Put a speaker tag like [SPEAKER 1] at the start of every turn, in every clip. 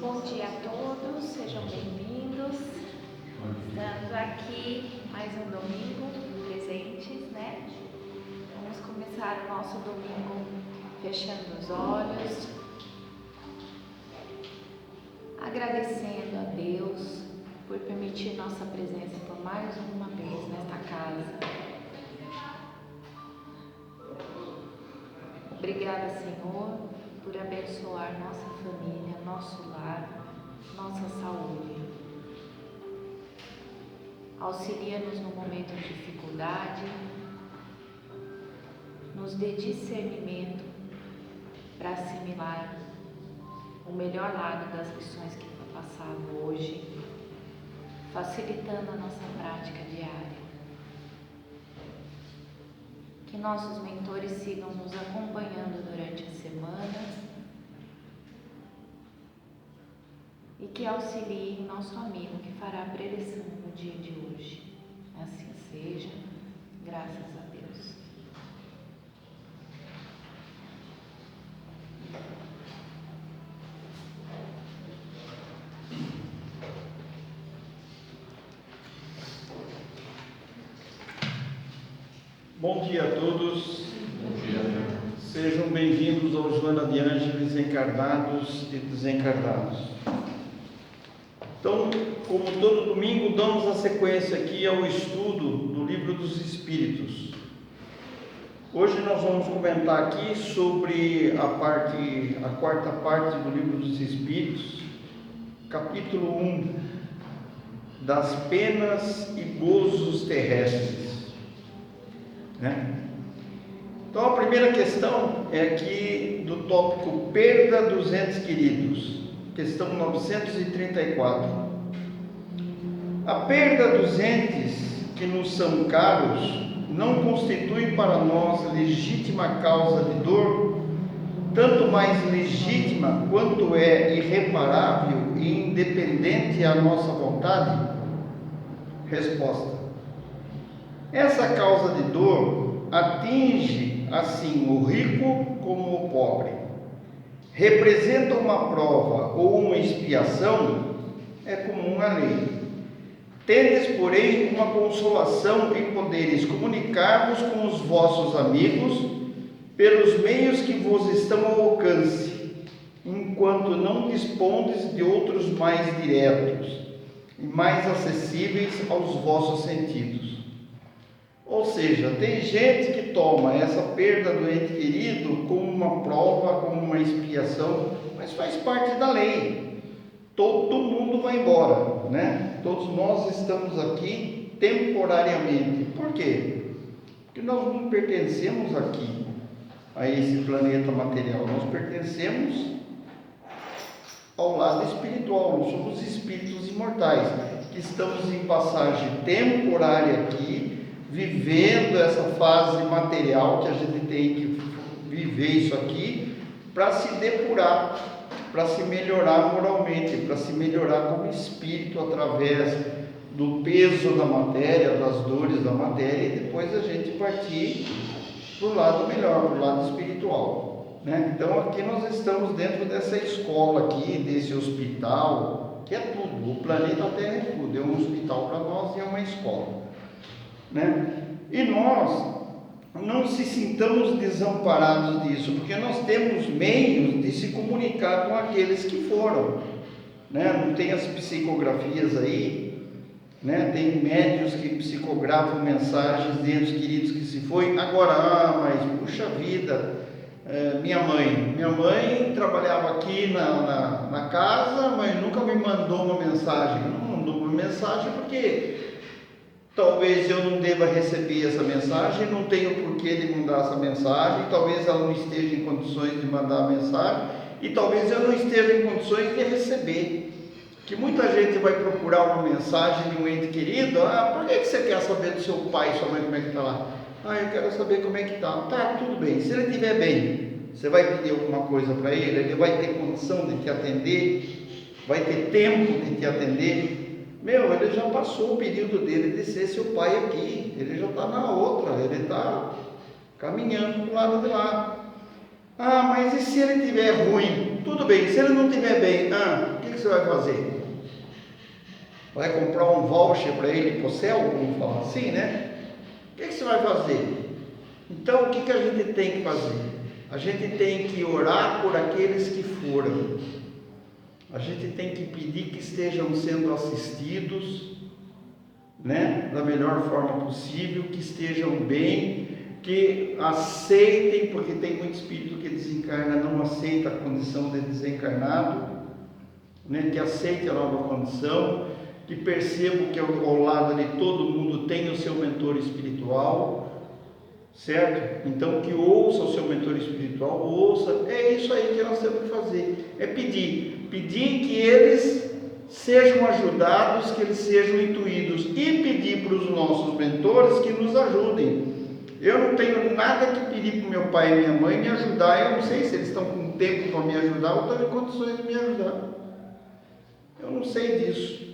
[SPEAKER 1] Bom dia a todos, sejam bem-vindos. Estamos aqui mais um domingo presentes, né? Vamos começar o nosso domingo fechando os olhos, agradecendo a Deus por permitir nossa presença por mais uma vez nesta casa. Obrigada, Senhor, por abençoar nossa família, nosso lar, nossa saúde. Auxilia-nos no momento de dificuldade, nos dê discernimento para assimilar o melhor lado das lições que foi passado hoje, facilitando a nossa prática diária. Que nossos mentores sigam nos acompanhando durante a semana e que auxiliem nosso amigo que fará a preleção no dia de hoje. Assim seja, graças a Deus.
[SPEAKER 2] Bom dia a todos.
[SPEAKER 3] Bom dia.
[SPEAKER 2] Sejam bem-vindos ao Joana de Ângeles, encarnados e desencarnados. Então, como todo domingo, damos a sequência aqui ao estudo do Livro dos Espíritos. Hoje nós vamos comentar aqui sobre a quarta parte do Livro dos Espíritos, capítulo 1, das penas e gozos terrestres. Então a primeira questão é aqui do tópico perda dos entes queridos, questão 934. A perda dos entes que nos são caros não constitui para nós legítima causa de dor, tanto mais legítima quanto é irreparável e independente à nossa vontade? Resposta: essa causa de dor atinge assim o rico como o pobre. Representa uma prova ou uma expiação, é comum à lei. Tendes, porém, uma consolação em poderes comunicar-vos com os vossos amigos pelos meios que vos estão ao alcance, enquanto não dispondes de outros mais diretos e mais acessíveis aos vossos sentidos. Ou seja, tem gente que toma essa perda do ente querido como uma prova, como uma expiação, mas faz parte da lei. Todo mundo vai embora, né? Todos nós estamos aqui temporariamente. Por quê? Porque nós não pertencemos aqui a esse planeta material, nós pertencemos ao lado espiritual, nós somos espíritos imortais, que estamos em passagem temporária aqui, vivendo essa fase material que a gente tem que viver isso aqui para se depurar, para se melhorar moralmente, para se melhorar como espírito através do peso da matéria, das dores da matéria, e depois a gente partir para o lado melhor, para o lado espiritual, né? Então aqui nós estamos dentro dessa escola aqui, desse hospital, que é tudo, o planeta Terra é tudo, é um hospital para nós e é uma escola, né? E nós não se sintamos desamparados disso, porque nós temos meios de se comunicar com aqueles que foram, né? Não tem as psicografias aí, né? Tem médios que psicografam mensagens de entes queridos que se foi. Agora, mas puxa vida, minha mãe trabalhava aqui na casa, mas nunca me mandou uma mensagem. Não mandou uma mensagem porque talvez eu não deva receber essa mensagem, não tenho porquê de mandar essa mensagem, talvez ela não esteja em condições de mandar a mensagem, e talvez eu não esteja em condições de receber. Que muita gente vai procurar uma mensagem de um ente querido, por que você quer saber do seu pai e sua mãe como é que está lá? Eu quero saber como é que está. Tá, tudo bem, se ele estiver bem, você vai pedir alguma coisa para ele vai ter condição de te atender, vai ter tempo de te atender. Ele já passou o período dele de ser seu pai aqui, ele já está na outra, ele está caminhando para o lado de lá. Ah, mas e se ele estiver ruim? Tudo bem, se ele não estiver bem, o que você vai fazer? Vai comprar um voucher para ele ir para o céu? Vamos falar assim, né? O que você vai fazer? Então, o que a gente tem que fazer? A gente tem que orar por aqueles que foram. A gente tem que pedir que estejam sendo assistidos, né, da melhor forma possível, que estejam bem, que aceitem, porque tem muito espírito que desencarna, não aceita a condição de desencarnado, né, que aceite a nova condição, que percebam que ao lado de todo mundo tem o seu mentor espiritual, certo? Então que ouça o seu mentor espiritual, ouça, é isso aí que nós temos que fazer, é pedir que eles sejam ajudados, que eles sejam intuídos, e pedir para os nossos mentores que nos ajudem. Eu não tenho nada que pedir para o meu pai e minha mãe me ajudar, eu não sei se eles estão com tempo para me ajudar ou estão em condições de me ajudar, eu não sei disso,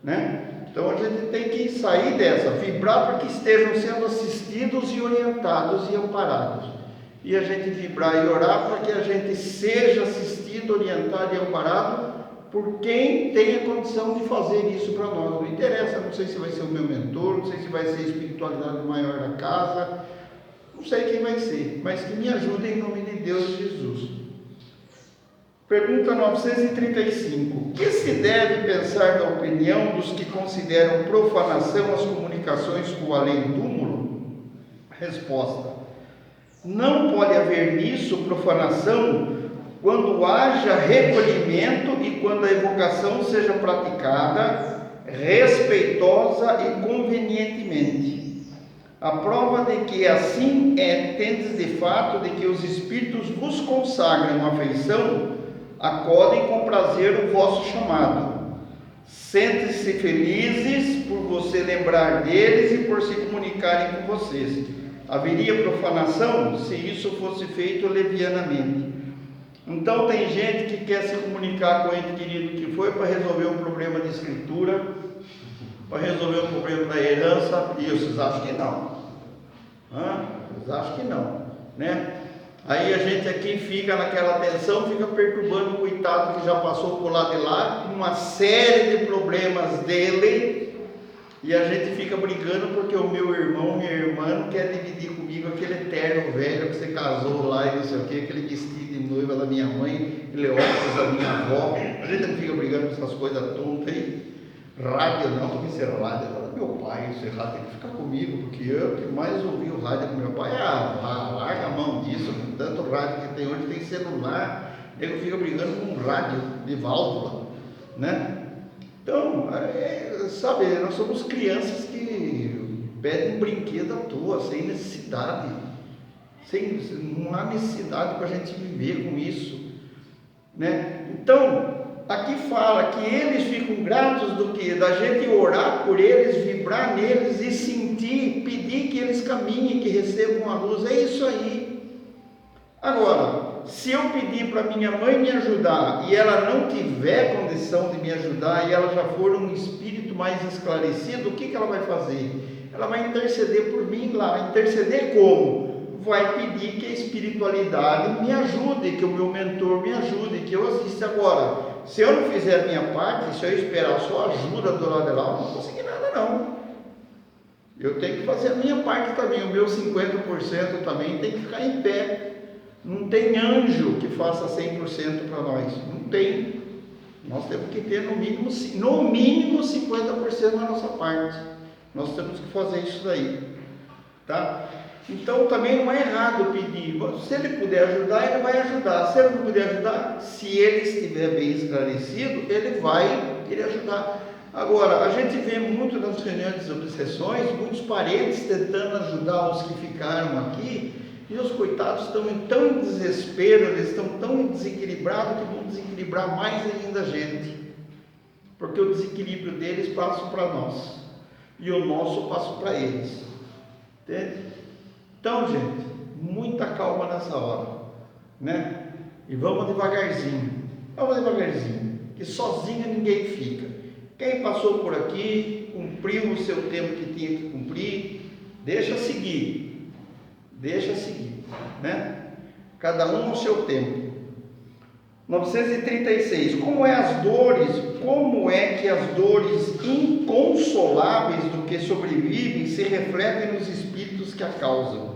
[SPEAKER 2] né? Então a gente tem que sair dessa, vibrar para que estejam sendo assistidos e orientados e amparados, e a gente vibrar e orar para que a gente seja assistido, orientado e amparado por quem tem a condição de fazer isso para nós. Não interessa, não sei se vai ser o meu mentor, não sei se vai ser a espiritualidade maior da casa, não sei quem vai ser, mas que me ajude em nome de Deus Jesus. Pergunta 935. O que se deve pensar da opinião dos que consideram profanação as comunicações com o além-túmulo? Resposta: não pode haver nisso profanação quando haja recolhimento e quando a evocação seja praticada respeitosa e convenientemente. A prova de que assim tendes de fato de que os espíritos vos consagram afeição, acodem com prazer o vosso chamado. Sentem-se felizes por você lembrar deles e por se comunicarem com vocês. Haveria profanação se isso fosse feito levianamente. Então tem gente que quer se comunicar com o ente querido que foi para resolver um problema de escritura, para resolver um problema da herança, e vocês acham que não? Vocês acham que não, né? Aí a gente aqui fica naquela tensão, fica perturbando o coitado que já passou por lá de lá, uma série de problemas dele, e a gente fica brigando porque o meu irmão, minha irmã não quer dividir comigo aquele terno velho que você casou lá e não sei o que, aquele vestido de noiva da minha mãe, aquele óculos da minha avó. A gente não fica brigando com essas coisas tontas aí. Rádio não, porque ser rádio era do meu pai, esse rádio tem que ficar comigo, porque eu que mais ouvi o rádio com meu pai, larga a mão disso, com tanto rádio que tem hoje, tem celular, ele fica brigando com um rádio de válvula, né? Então, sabe, nós somos crianças que pedem um brinquedo à toa, sem necessidade, não há necessidade para a gente viver com isso, né? Então, aqui fala que eles ficam gratos do que? Da gente orar por eles, vibrar neles e sentir, pedir que eles caminhem, que recebam a luz, é isso aí. Agora, se eu pedir para minha mãe me ajudar e ela não tiver condição de me ajudar e ela já for um espírito mais esclarecido, o que ela vai fazer? Ela vai interceder por mim lá. Interceder como? Vai pedir que a espiritualidade me ajude, que o meu mentor me ajude, que eu assista. Agora, se eu não fizer a minha parte, se eu esperar só ajuda do lado de lá, eu não vou conseguir nada não. Eu tenho que fazer a minha parte também, o meu 50% também tem que ficar em pé. Não tem anjo que faça 100% para nós, não tem. Nós temos que ter no mínimo 50% da nossa parte. Nós temos que fazer isso daí, tá? Então também não é errado pedir. Se ele puder ajudar, ele vai ajudar. Se ele não puder ajudar, se ele estiver bem esclarecido, ele vai querer ajudar. Agora, a gente vê muito nas reuniões de obsessões, muitos parentes tentando ajudar os que ficaram aqui, e os coitados estão tão em desespero, eles estão tão desequilibrados que vão desequilibrar mais ainda a gente, porque o desequilíbrio deles passa para nós e o nosso passa para eles, entende? Então, gente, muita calma nessa hora, né? E vamos devagarzinho, que sozinho ninguém fica. Quem passou por aqui, cumpriu o seu tempo que tinha que cumprir, deixa seguir, né? cada um no seu tempo. 936. Como é que as dores inconsoláveis do que sobrevivem se refletem nos espíritos que a causam?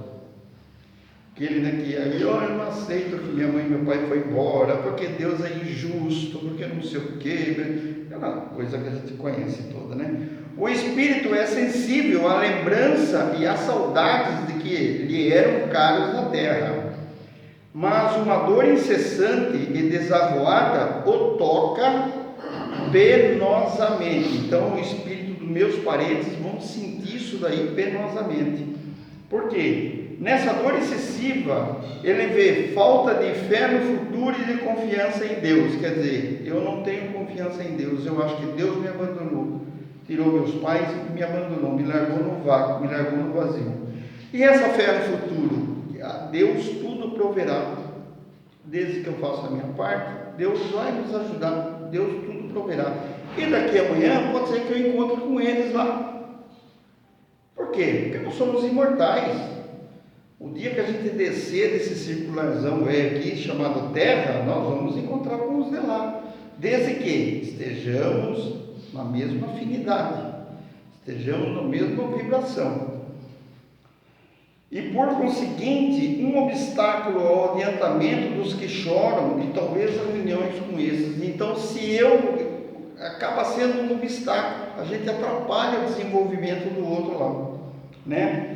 [SPEAKER 2] Aquele, né, que aí, eu não aceito que minha mãe e meu pai foi embora, porque Deus é injusto, porque não sei o quê, né? É uma coisa que a gente conhece toda, né? O espírito é sensível à lembrança e às saudades de que lhe eram caros na terra, mas uma dor incessante e desarroada o toca penosamente. Então o espírito dos meus parentes vão sentir isso daí penosamente. Por quê? Nessa dor excessiva, ele vê falta de fé no futuro e de confiança em Deus. Quer dizer, eu não tenho confiança em Deus, eu acho que Deus me abandonou, tirou meus pais e me abandonou, me largou no vácuo, me largou no vazio. E essa fé no futuro? Deus tudo proverá, desde que eu faça a minha parte, Deus vai nos ajudar, Deus tudo proverá. E daqui a amanhã pode ser que eu encontre com eles lá. Por quê? Porque nós somos imortais. O dia que a gente descer desse circularzão aqui, chamado Terra, nós vamos encontrar com os de lá, desde que estejamos na mesma afinidade, estejamos na mesma vibração. E por conseguinte, um obstáculo ao adiantamento dos que choram e talvez reuniões com esses. Então, se eu acaba sendo um obstáculo, a gente atrapalha o desenvolvimento do outro lado, né?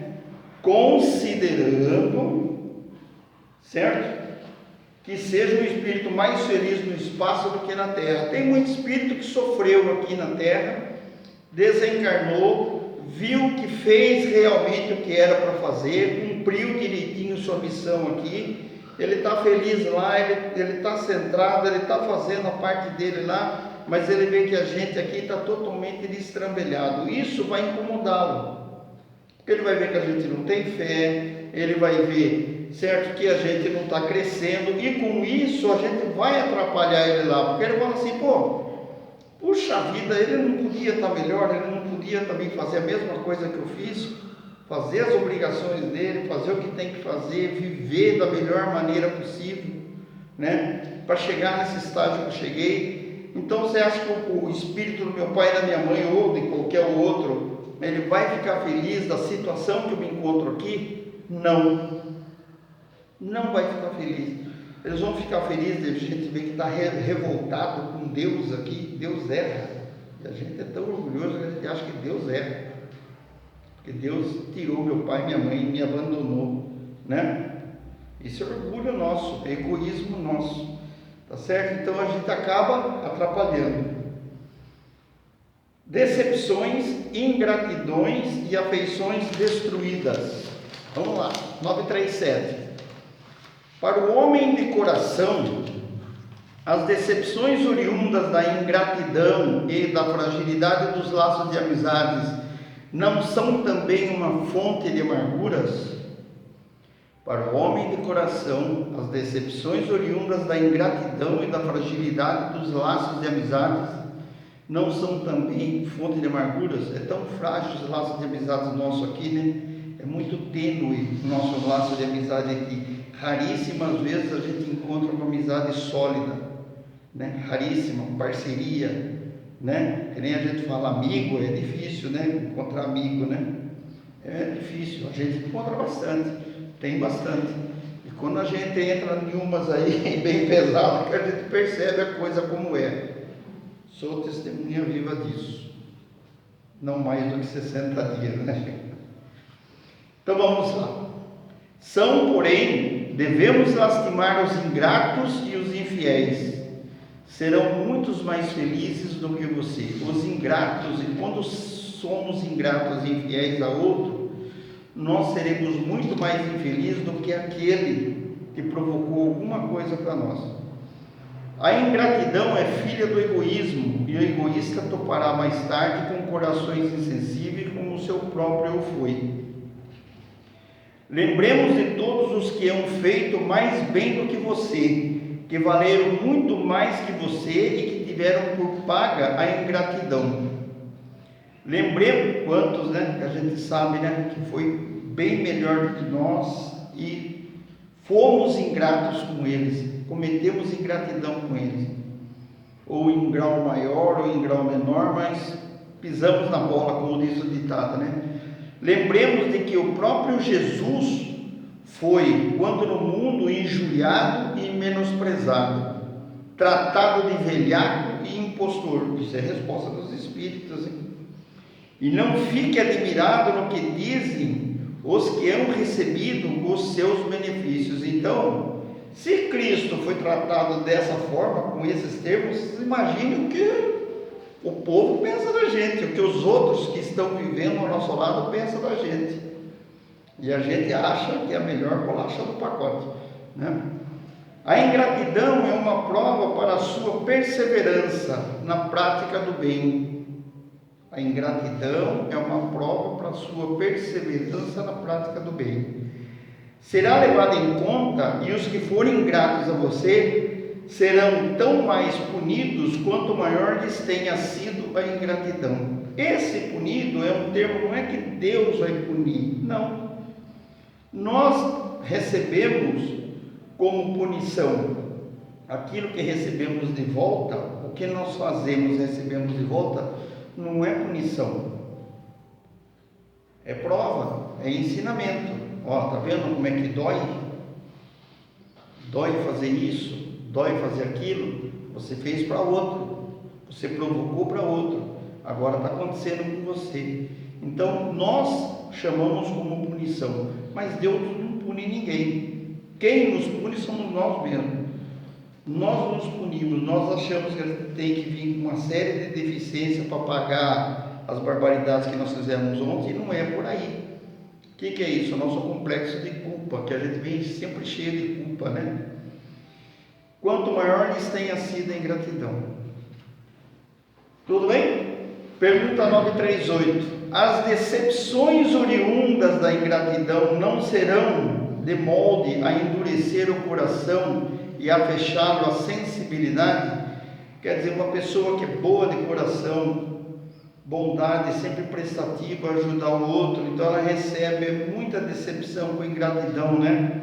[SPEAKER 2] Considerando, certo? Que seja um espírito mais feliz no espaço do que na terra. Tem muito espírito que sofreu aqui na terra, desencarnou, viu que fez realmente o que era para fazer, cumpriu direitinho sua missão aqui, ele está feliz lá, ele está centrado, ele está fazendo a parte dele lá, mas ele vê que a gente aqui está totalmente destrambelhado. Isso vai incomodá-lo. Porque ele vai ver que a gente não tem fé, ele vai ver, certo, que a gente não está crescendo, e com isso a gente vai atrapalhar ele lá, porque ele fala assim, puxa vida, ele não podia estar melhor, ele não podia também fazer a mesma coisa que eu fiz, fazer as obrigações dele, fazer o que tem que fazer, viver da melhor maneira possível, né, para chegar nesse estágio que eu cheguei. Então você acha que o espírito do meu pai e da minha mãe, ou de qualquer outro, ele vai ficar feliz da situação que eu me encontro aqui? Não vai ficar feliz. Eles vão ficar felizes de a gente ver que está revoltado com Deus aqui. Deus erra, e a gente é tão orgulhoso que a gente acha que Deus erra, porque Deus tirou meu pai e minha mãe e me abandonou, né? Isso é orgulho nosso, é egoísmo nosso, tá certo? Então a gente acaba atrapalhando. Decepções, ingratidões e afeições destruídas. Vamos lá, 937. Para o homem de coração, as decepções oriundas da ingratidão e da fragilidade dos laços de amizades não são também uma fonte de amarguras? Para o homem de coração, as decepções oriundas da ingratidão e da fragilidade dos laços de amizades não são também fonte de amarguras? É tão frágil os laços de amizade nosso aqui, né? É muito tênue o nosso laço de amizade aqui. Raríssimas vezes a gente encontra uma amizade sólida, né? Raríssima, parceria, né? Que nem a gente fala amigo, é difícil, né? Encontrar amigo, né? É difícil, a gente encontra bastante, tem bastante. E quando a gente entra em umas aí bem pesadas, que a gente percebe a coisa como é. Sou testemunha viva disso. Não mais do que 60 dias, né? Então vamos lá. Porém, devemos lastimar os ingratos e os infiéis. Serão muitos mais felizes do que você. Os ingratos, e quando somos ingratos e infiéis a outro, nós seremos muito mais infelizes do que aquele que provocou alguma coisa para nós. A ingratidão é filha do egoísmo, e o egoísta topará mais tarde com corações insensíveis como o seu próprio eu foi. Lembremos de todos os que hão feito mais bem do que você, que valeram muito mais que você e que tiveram por paga a ingratidão. Lembremos quantos, né, que a gente sabe, né, que foi bem melhor do que nós e fomos ingratos com eles, cometemos ingratidão com eles, ou em grau maior ou em grau menor, mas pisamos na bola, como diz o ditado, né? Lembremos de que o próprio Jesus foi, quando no mundo, injuriado e menosprezado, tratado de velhaco e impostor. Isso é a resposta dos Espíritos, hein? E não fique admirado no que dizem os que hão recebido os seus benefícios. Então, se Cristo foi tratado dessa forma, com esses termos, imagine o que o povo pensa da gente, o que os outros que estão vivendo ao nosso lado pensam da gente. E a gente acha que é a melhor bolacha do pacote, né? A ingratidão é uma prova para a sua perseverança na prática do bem. A ingratidão é uma prova para a sua perseverança na prática do bem. Será levado em conta, e os que forem ingratos a você serão tão mais punidos quanto maior lhes tenha sido a ingratidão. Esse punido é um termo, não é que Deus vai punir, não. Nós recebemos como punição aquilo que recebemos de volta. O que nós fazemos, recebemos de volta, não é punição, é prova, é ensinamento. Ó, tá vendo como é que dói? Dói fazer isso, dói fazer aquilo. Você fez para outro, você provocou para outro, agora está acontecendo com você. Então nós chamamos como punição, mas Deus não pune ninguém. Quem nos pune somos nós mesmos. Nós nos punimos, nós achamos que a gente tem que vir com uma série de deficiências para pagar as barbaridades que nós fizemos ontem, e não é por aí. O que é isso? O nosso complexo de culpa, que a gente vem sempre cheio de culpa, né? Quanto maior lhes tenha sido a ingratidão. Tudo bem? Pergunta 938. As decepções oriundas da ingratidão não serão de molde a endurecer o coração e a fechá-lo à sensibilidade? Quer dizer, uma pessoa que é boa de coração, bondade, sempre prestativa, ajudar o outro, então ela recebe muita decepção com ingratidão, né?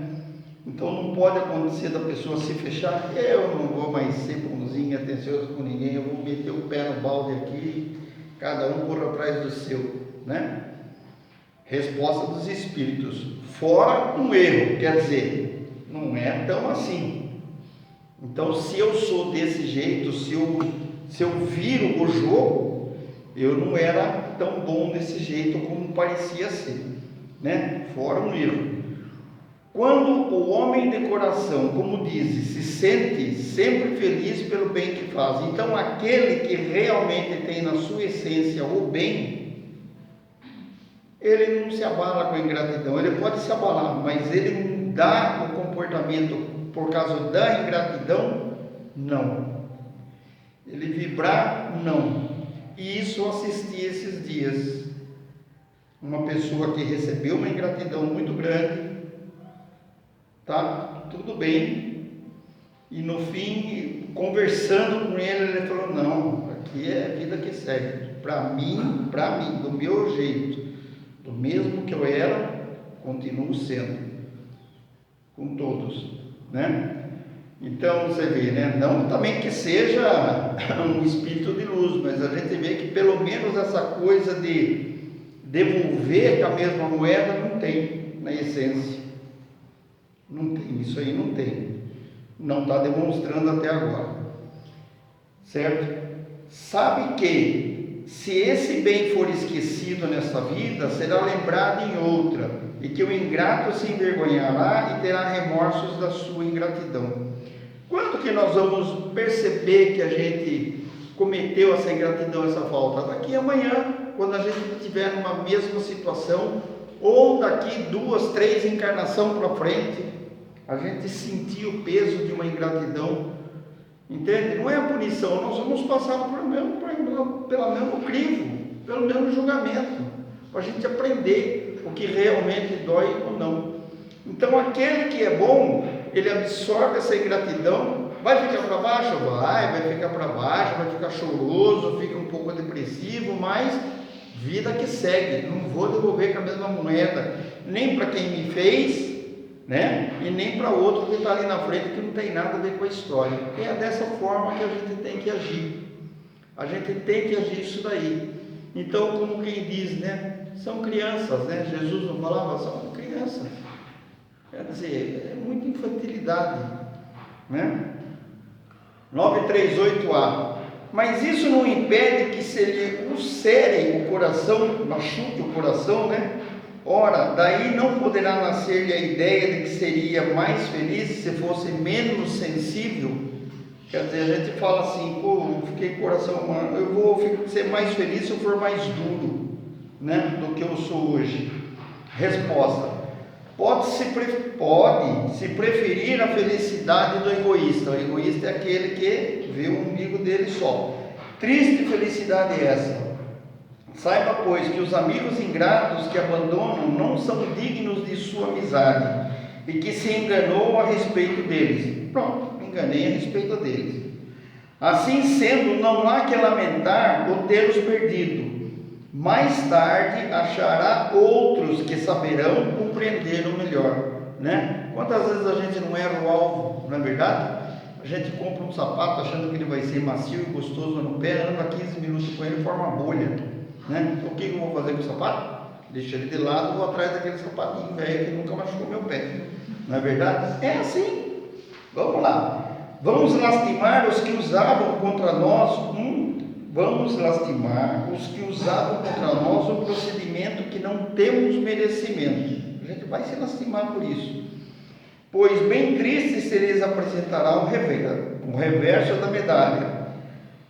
[SPEAKER 2] Então não pode acontecer da pessoa se fechar. Eu não vou mais ser bonzinho, atencioso com ninguém, eu vou meter o pé no balde aqui, cada um corra atrás do seu, né? Resposta dos Espíritos: fora um erro, quer dizer, não é tão assim. Então, se eu sou desse jeito, se eu viro o jogo, eu não era tão bom desse jeito como parecia ser, né? Fora um erro. Quando o homem de coração, como diz, se sente sempre feliz pelo bem que faz, então aquele que realmente tem na sua essência o bem, ele não se abala com a ingratidão. Ele pode se abalar, mas ele não dá o comportamento por causa da ingratidão, não. Ele vibrar, não. E isso eu assisti esses dias. Uma pessoa que recebeu uma ingratidão muito grande, tá? Tudo bem. E no fim, conversando com ele, ele falou: não, aqui é a vida que segue. Para mim, do meu jeito, do mesmo que eu era, continuo sendo. Com todos, né? Então você vê, né? Não também que seja um espírito de luz, mas a gente vê que pelo menos essa coisa de devolver com a mesma moeda não tem na essência. Não tem, isso aí não tem. Não está demonstrando até agora. Certo? Sabe que se esse bem for esquecido nessa vida, será lembrado em outra, e que o ingrato se envergonhará e terá remorsos da sua ingratidão. Quando que nós vamos perceber que a gente cometeu essa ingratidão, essa falta? Daqui a amanhã, quando a gente estiver numa mesma situação, ou daqui 2, 3 encarnações para frente, a gente sentir o peso de uma ingratidão, entende? Não é a punição, nós vamos passar pelo mesmo crivo, pelo mesmo julgamento, para a gente aprender o que realmente dói ou não. Então aquele que é bom, ele absorve essa ingratidão, vai ficar para baixo? Vai ficar para baixo, vai ficar choroso, fica um pouco depressivo, mas vida que segue. Não vou devolver com a mesma moeda, nem para quem me fez, né? E nem para outro que está ali na frente que não tem nada a ver com a história. É dessa forma que a gente tem que agir. A gente tem que agir isso daí. Então, como quem diz, né? São crianças, né? Jesus não falava, são crianças. Quer dizer, é muita infantilidade, né? 938A. Mas isso não impede que se lhe ulcerem o coração, machuque o coração, né? Ora, daí não poderá nascer-lhe a ideia de que seria mais feliz se fosse menos sensível. Quer dizer, a gente fala assim, pô, eu fiquei com o coração humano, eu vou ser mais feliz se eu for mais duro, né, do que eu sou hoje. Resposta: pode se preferir a felicidade do egoísta. O egoísta é aquele que vê o umbigo dele só. Triste felicidade é essa. Saiba, pois, que os amigos ingratos que abandonam não são dignos de sua amizade, e que se enganou a respeito deles. Pronto, me enganei a respeito deles. Assim sendo, não há que lamentar o tê-los perdido. Mais tarde achará outros que saberão compreender o melhor, né? Quantas vezes a gente não erra o alvo, não é verdade? A gente compra um sapato achando que ele vai ser macio e gostoso no pé, anda 15 minutos com ele e forma bolha, né? Então, o que eu vou fazer com o sapato? Deixa ele de lado, vou atrás daquele sapatinho velho que nunca machucou meu pé, não é verdade? É assim. Vamos lá. Vamos lastimar os que usavam contra nós um procedimento que não temos merecimento. A gente vai se lastimar por isso. Pois bem triste se lhes apresentará o reverso da medalha.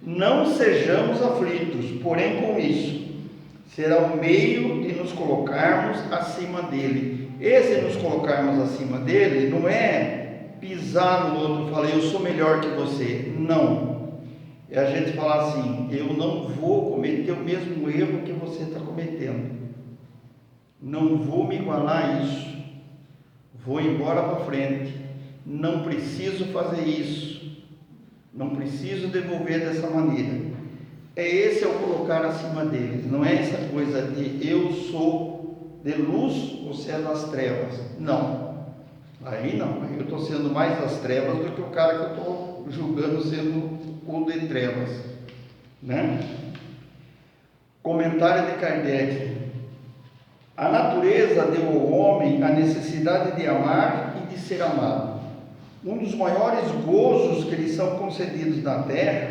[SPEAKER 2] Não sejamos aflitos, porém com isso será o meio de nos colocarmos acima dele. Esse nos colocarmos acima dele não é pisar no outro e falar, eu sou melhor que você. Não. É a gente falar assim, eu não vou cometer o mesmo erro que você está cometendo. Não vou me igualar a isso. Vou embora para frente. Não preciso fazer isso. Não preciso devolver dessa maneira. Esse é o colocar acima deles. Não é essa coisa de eu sou de luz, você é das trevas. Não. Aí não, aí eu estou sendo mais das trevas do que o cara que eu estou julgando sendo o de trevas, né? Comentário de Kardec: a natureza deu ao homem a necessidade de amar e de ser amado. Um dos maiores gozos que lhes são concedidos na terra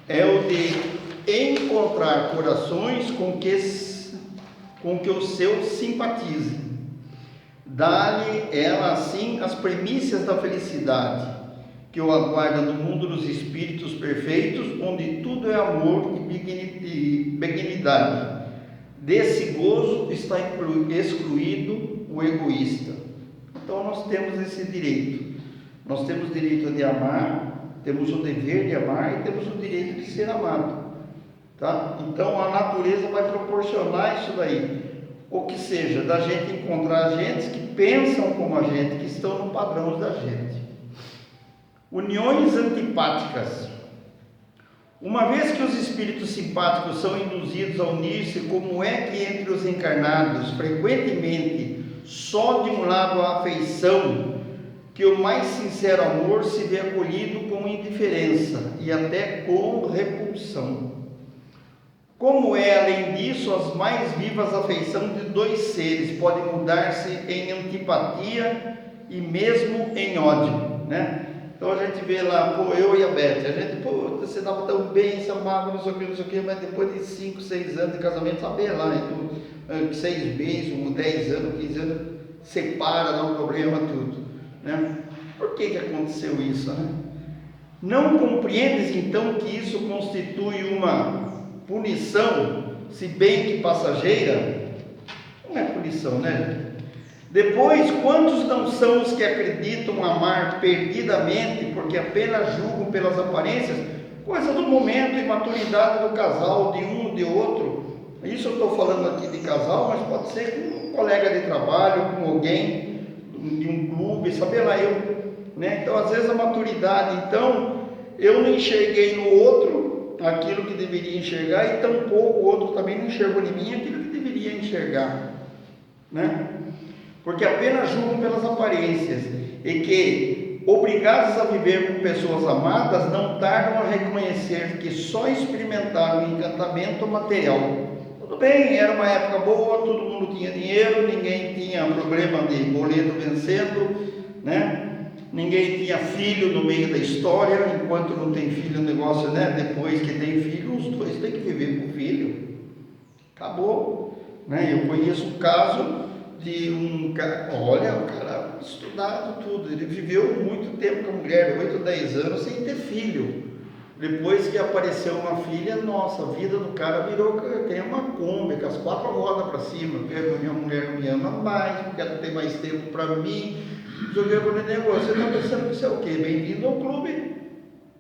[SPEAKER 2] é o de encontrar corações com que o seu simpatize. Dá-lhe ela assim as premissas da felicidade, que o aguarda no mundo dos espíritos perfeitos, onde tudo é amor e benignidade. Desse gozo está excluído o egoísta. Então nós temos esse direito. Nós temos o direito de amar, temos o dever de amar e temos o direito de ser amado. Tá? Então a natureza vai proporcionar isso daí. Ou que seja, da gente encontrar gente que pensam como a gente, que estão no padrão da gente. Uniões antipáticas. Uma vez que os espíritos simpáticos são induzidos a unir-se, como é que entre os encarnados, frequentemente, só de um lado a afeição, que o mais sincero amor se vê acolhido com indiferença e até com repulsão. Como é, além disso, as mais vivas afeições de dois seres podem mudar-se em antipatia e mesmo em ódio, né? Então a gente vê lá, pô, eu e a Beth, a gente, pô, você dava tão bem, se amava, não sei o que, mas depois de 5, 6 anos de casamento, saber lá, então, 6 meses, 10 anos, 15 anos, separa, dá um problema, tudo, né? Por que aconteceu isso, né? Não compreendes então que isso constitui uma punição, se bem que passageira? Não é punição, né? Depois, quantos não são os que acreditam amar perdidamente, porque apenas julgam pelas aparências, coisa do momento e maturidade do casal, de um ou de outro. Isso eu estou falando aqui de casal, mas pode ser com um colega de trabalho, com alguém de um clube, saber lá eu, né? Então, às vezes a maturidade, então, eu não enxerguei no outro aquilo que deveria enxergar, e tampouco o outro também não enxergou em mim aquilo que deveria enxergar, né? porque apenas julgam pelas aparências, e que, obrigados a viver com pessoas amadas, não tardam a reconhecer que só experimentaram o encantamento material. Tudo bem, era uma época boa, todo mundo tinha dinheiro, ninguém tinha problema de boleto vencendo, né? Ninguém tinha filho no meio da história. Enquanto não tem filho, o negócio, né? Depois que tem filho, os dois têm que viver com o filho. Acabou, né? Eu conheço um caso de um cara, olha, o cara estudado tudo, ele viveu muito tempo com a mulher, 8, 10 anos sem ter filho. Depois que apareceu uma filha, nossa, a vida do cara virou, tem uma Kombi com as 4 rodas para cima, porque minha mulher não me ama mais, porque ela não tem mais tempo para mim. Joguei para o negócio. Você está pensando que isso é o quê? Bem-vindo ao clube.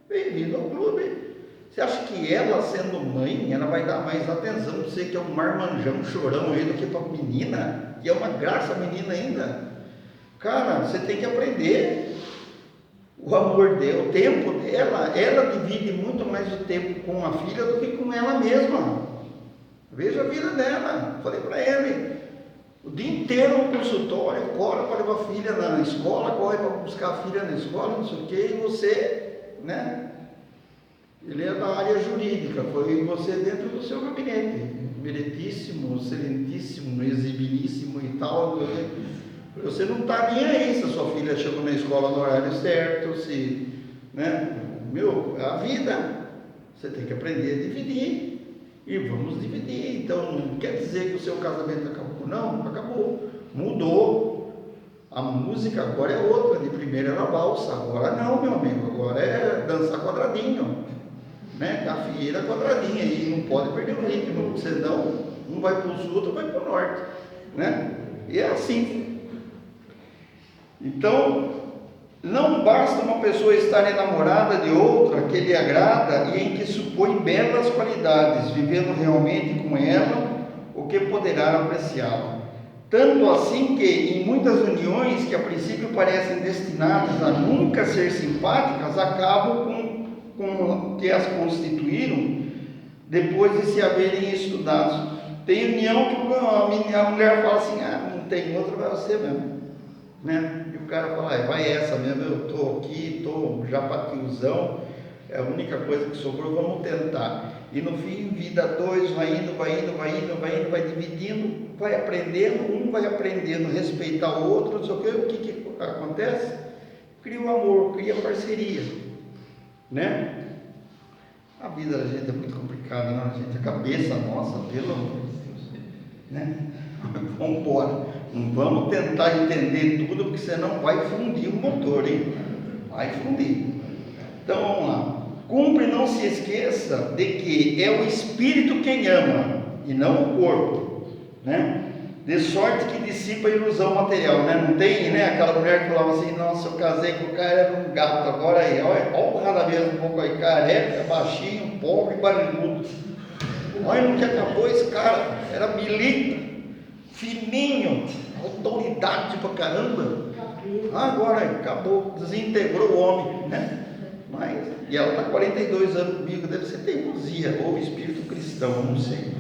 [SPEAKER 2] Bem-vindo ao clube. Você acha que ela, sendo mãe, ela vai dar mais atenção para você, que é um marmanjão, chorão aí, do que para a menina? Que é uma graça a menina ainda. Cara, você tem que aprender o amor dela, o tempo dela. Ela divide muito mais o tempo com a filha do que com ela mesma. Veja a vida dela. Falei para ele. O dia inteiro no consultório, corre para levar a filha na escola, corre para buscar a filha na escola, não sei o quê, e você, né? Ele é da área jurídica, foi você dentro do seu gabinete, meritíssimo, excelentíssimo, exibilíssimo e tal. Você não está nem aí se a sua filha chegou na escola no horário certo, se, né? Meu, é a vida, você tem que aprender a dividir. E vamos dividir. Então, não quer dizer que o seu casamento acabou. Não, acabou. Mudou. A música agora é outra. De primeiro era valsa. Agora não, meu amigo. Agora é dançar quadradinho. Né? Gafieira quadradinha. E não pode perder o ritmo. Senão, um vai para o sul, outro vai para o norte. Né? E é assim. Então, não basta uma pessoa estar enamorada de outra que lhe agrada e em que supõe belas qualidades, vivendo realmente com ela, o que poderá apreciá-la. Tanto assim que, em muitas uniões que a princípio parecem destinadas a nunca ser simpáticas, acabam com que as constituíram depois de se haverem estudado. Tem união que a mulher fala assim, não tem outra, vai você mesmo, né? E o cara fala, vai essa mesmo, eu estou aqui, estou já patiozão, é a única coisa que sobrou, vamos tentar. E no fim, vida 2, vai dividindo, vai aprendendo, um vai aprendendo a respeitar o outro, não sei o que acontece? Cria o amor, cria parceria, né? A vida da gente é muito complicada, não, gente? A cabeça nossa, pelo amor de Deus, né? Vamos embora. Não vamos tentar entender tudo, porque senão vai fundir o motor, hein? Vai fundir. Então vamos lá. Cumpre, não se esqueça de que é o espírito quem ama e não o corpo, né? De sorte que dissipa a ilusão material, né? Não tem, né? Aquela mulher que falava assim, nossa, eu casei com o cara, era um gato, agora aí, olha o rada mesmo, um pouco aí, careca, baixinho, pobre, barrigudo. Olha no que acabou esse cara, era milico, fininho, autoridade pra caramba. Agora acabou, desintegrou o homem, né? Mas, e ela está 42 anos comigo, deve ser teimosia ou espírito cristão, não sei,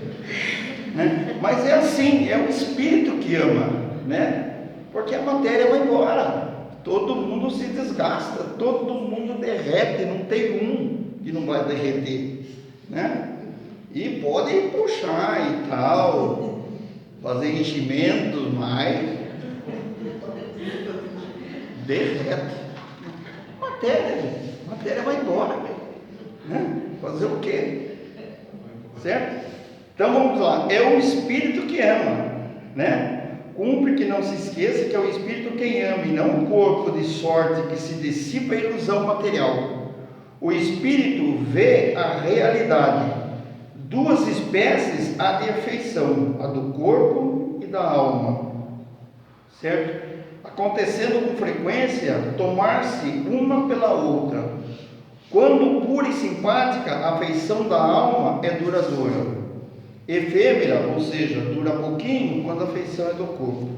[SPEAKER 2] né? Mas é assim, é o espírito que ama, né? Porque a matéria vai embora, todo mundo se desgasta, todo mundo derrete, não tem um que não vai derreter, né? E pode puxar e tal, fazer enchimentos, mas derrete. Matéria vai embora, né? Fazer o quê? Certo? Então vamos lá, é o espírito que ama, né? Cumpre que não se esqueça que é o espírito quem ama e não o corpo, de sorte que se dissipa a ilusão material. O espírito vê a realidade. 2 espécies há de afeição, a do corpo e da alma, certo? Acontecendo com frequência tomar-se uma pela outra. Quando pura e simpática, a afeição da alma é duradoura. Efêmera, ou seja, dura pouquinho, quando a afeição é do corpo,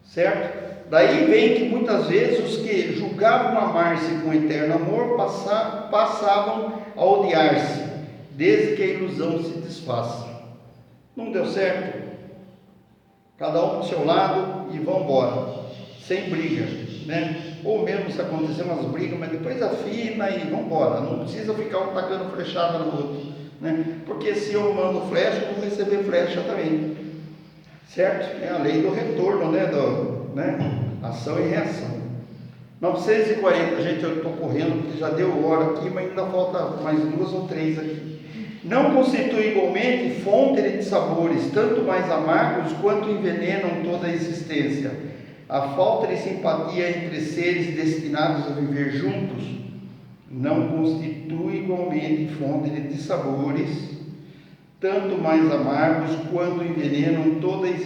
[SPEAKER 2] certo? Daí vem que muitas vezes os que julgavam amar-se com eterno amor passavam a cada um para o seu lado e vão embora, sem briga, né? Ou mesmo se acontecer umas brigas, mas depois afina e vão embora, não precisa ficar um tacando flechada no outro, né? Porque se eu mando flecha, eu vou receber flecha também, certo? É a lei do retorno, né? Ação e reação. 940, gente, eu estou correndo porque já deu hora aqui, mas ainda falta mais 2 ou 3 aqui. Não constitui igualmente fonte de sabores, tanto mais amargos quanto envenenam toda a existência. A falta de simpatia entre seres destinados a viver juntos não constitui igualmente fonte de sabores, tanto mais amargos quanto envenenam toda a existência.